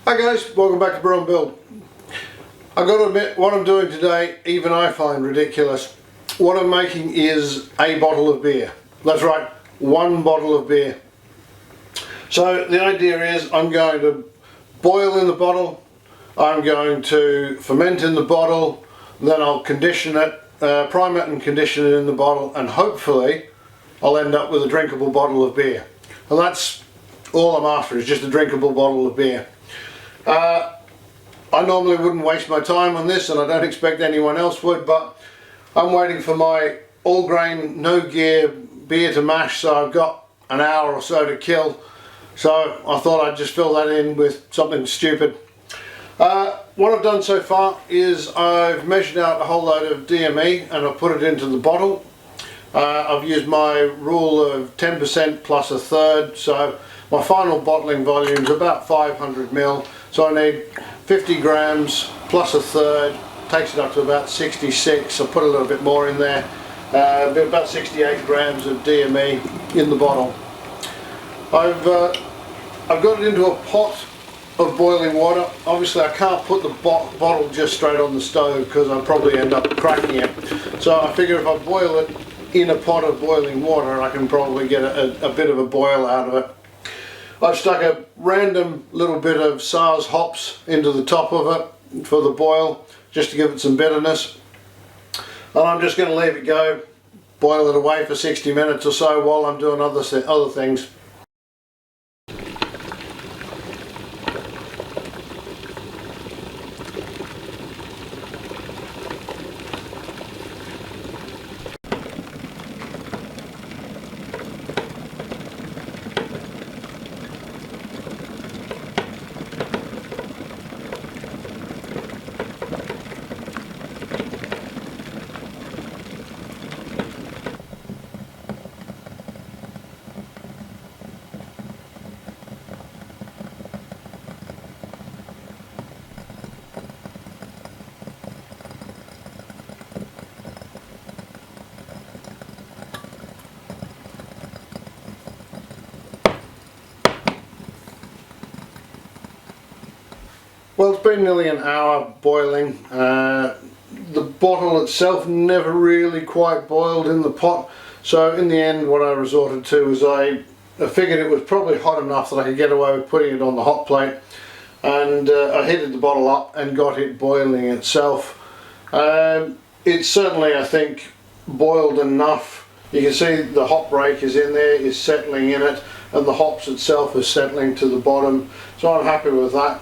Hi guys, welcome back to Brew One Beer. I've got to admit, what I'm doing today, even I find ridiculous. What I'm making is a bottle of beer. That's right, one bottle of beer. So the idea is I'm going to boil in the bottle, I'm going to ferment in the bottle, then I'll condition it, prime it and condition it in the bottle, and hopefully I'll end up with a drinkable bottle of beer. And that's all I'm after, is just a drinkable bottle of beer. I normally wouldn't waste my time on this, and I don't expect anyone else would, but I'm waiting for my all grain, no gear beer to mash, so I've got an hour or so to kill. So I thought I'd just fill that in with something stupid. What I've done so far is I've measured out a whole load of DME and I've put it into the bottle. I've used my rule of 10% plus a third, so my final bottling volume is about 500 ml. So I need 50 grams plus a third, takes it up to about 66. I'll put a little bit more in there, about 68 grams of DME in the bottle. I've got it into a pot of boiling water. Obviously I can't put the bottle just straight on the stove because I'll probably end up cracking it. So I figure if I boil it in a pot of boiling water, I can probably get a bit of a boil out of it. I've stuck a random little bit of Saaz hops into the top of it for the boil, just to give it some bitterness. And I'm just going to leave it go, boil it away for 60 minutes or so while I'm doing other things. Well, it's been nearly an hour boiling. The bottle itself never really quite boiled in the pot, so in the end what I resorted to was I figured it was probably hot enough that I could get away with putting it on the hot plate, and I heated the bottle up and got it boiling itself. It's certainly, I think, boiled enough. You can see the hop break is in there, is settling in it, and the hops itself is settling to the bottom, so I'm happy with that.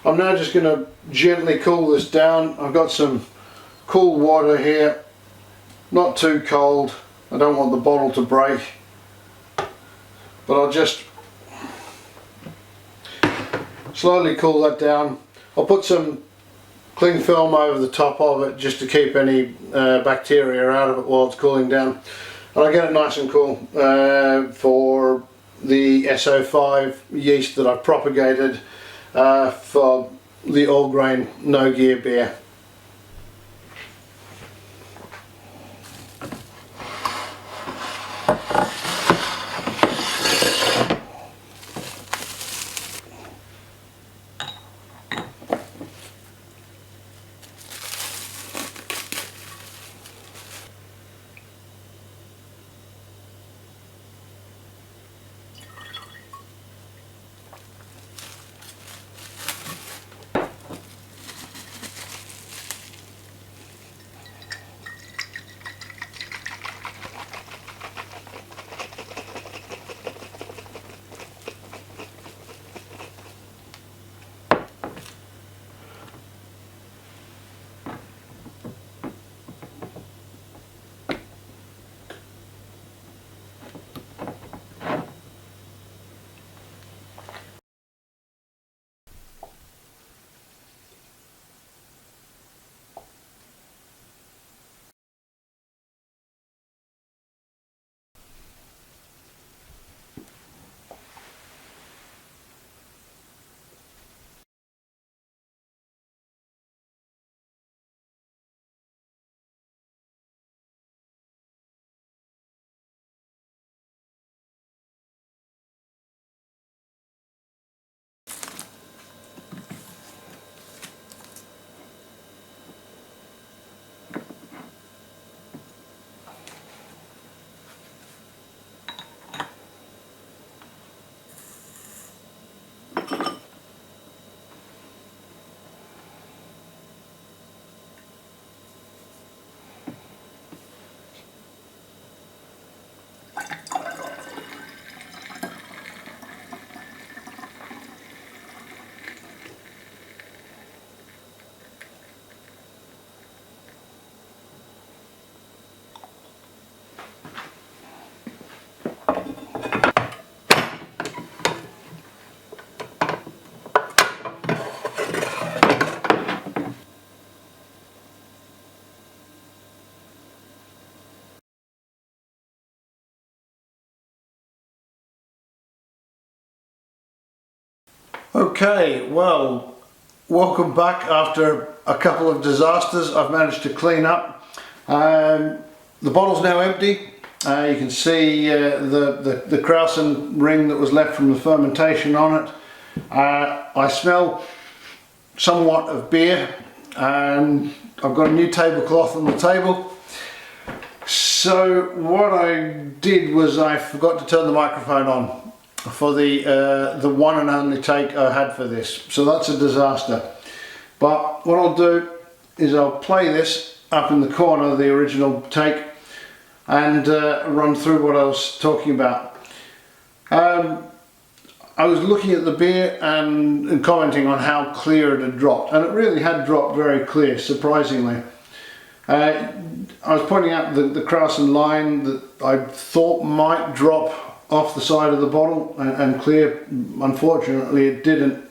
I'm now just going to gently cool this down. I've got some cool water here, not too cold. I don't want the bottle to break, but I'll just slowly cool that down. I'll put some cling film over the top of it just to keep any bacteria out of it while it's cooling down. And I'll get it nice and cool for the SO5 yeast that I've propagated for the all grain no gear beer. Okay, well, welcome back after a couple of disasters. I've managed to clean up. The bottle's now empty. You can see the krausen ring that was left from the fermentation on it. I smell somewhat of beer, and I've got a new tablecloth on the table. So what I did was I forgot to turn the microphone on for the one and only take I had for this. So that's a disaster. But what I'll do is I'll play this up in the corner, the original take, and run through what I was talking about. I was looking at the beer and commenting on how clear it had dropped, and it really had dropped very clear, surprisingly. I was pointing out the krausen line that I thought might drop off the side of the bottle and clear. Unfortunately it didn't.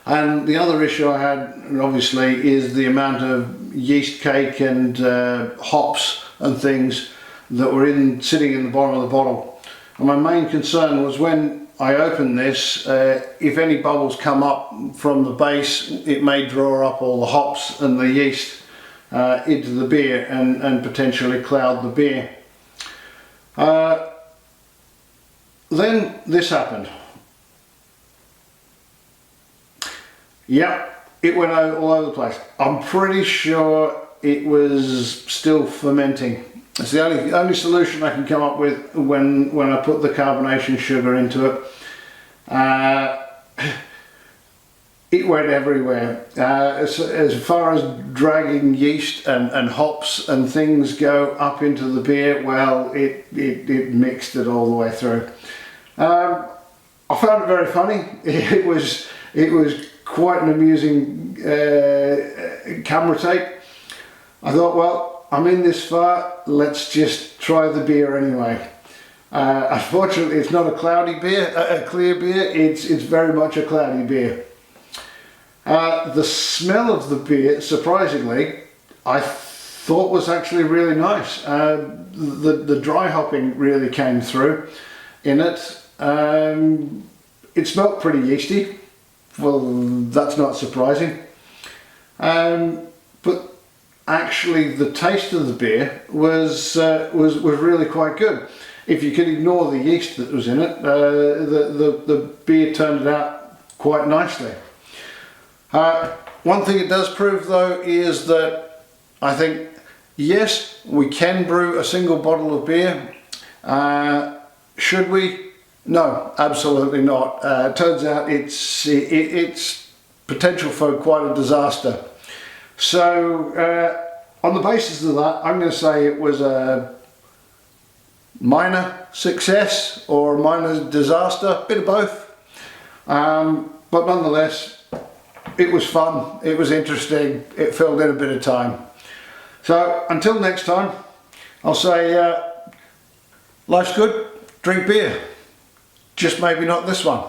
And the other issue I had, obviously, is the amount of yeast cake and hops and things that were sitting in the bottom of the bottle. And my main concern was when I open this, if any bubbles come up from the base, it may draw up all the hops and the yeast into the beer and potentially cloud the beer. Then this happened. Yep, it went all over the place. I'm pretty sure it was still fermenting. It's the only solution I can come up with when I put the carbonation sugar into it. It went everywhere. As far as dragging yeast and hops and things go up into the beer, well, it mixed it all the way through. I found it very funny. It was quite an amusing camera take. I thought, well, I'm in this far, let's just try the beer anyway. Unfortunately, it's not a cloudy beer, a clear beer. It's very much a cloudy beer. The smell of the beer, surprisingly, I thought was actually really nice. The dry hopping really came through in it. It smelled pretty yeasty. Well, that's not surprising. But actually, the taste of the beer was really quite good. If you could ignore the yeast that was in it, the beer turned out quite nicely. One thing it does prove, though, is that I think, yes, we can brew a single bottle of beer. Should we? No, absolutely not. Turns out it's potential for quite a disaster. So on the basis of that, I'm going to say it was a minor success or a minor disaster, bit of both. But nonetheless, it was fun, it was interesting, it filled in a bit of time. So until next time, I'll say life's good, drink beer. Just maybe not this one.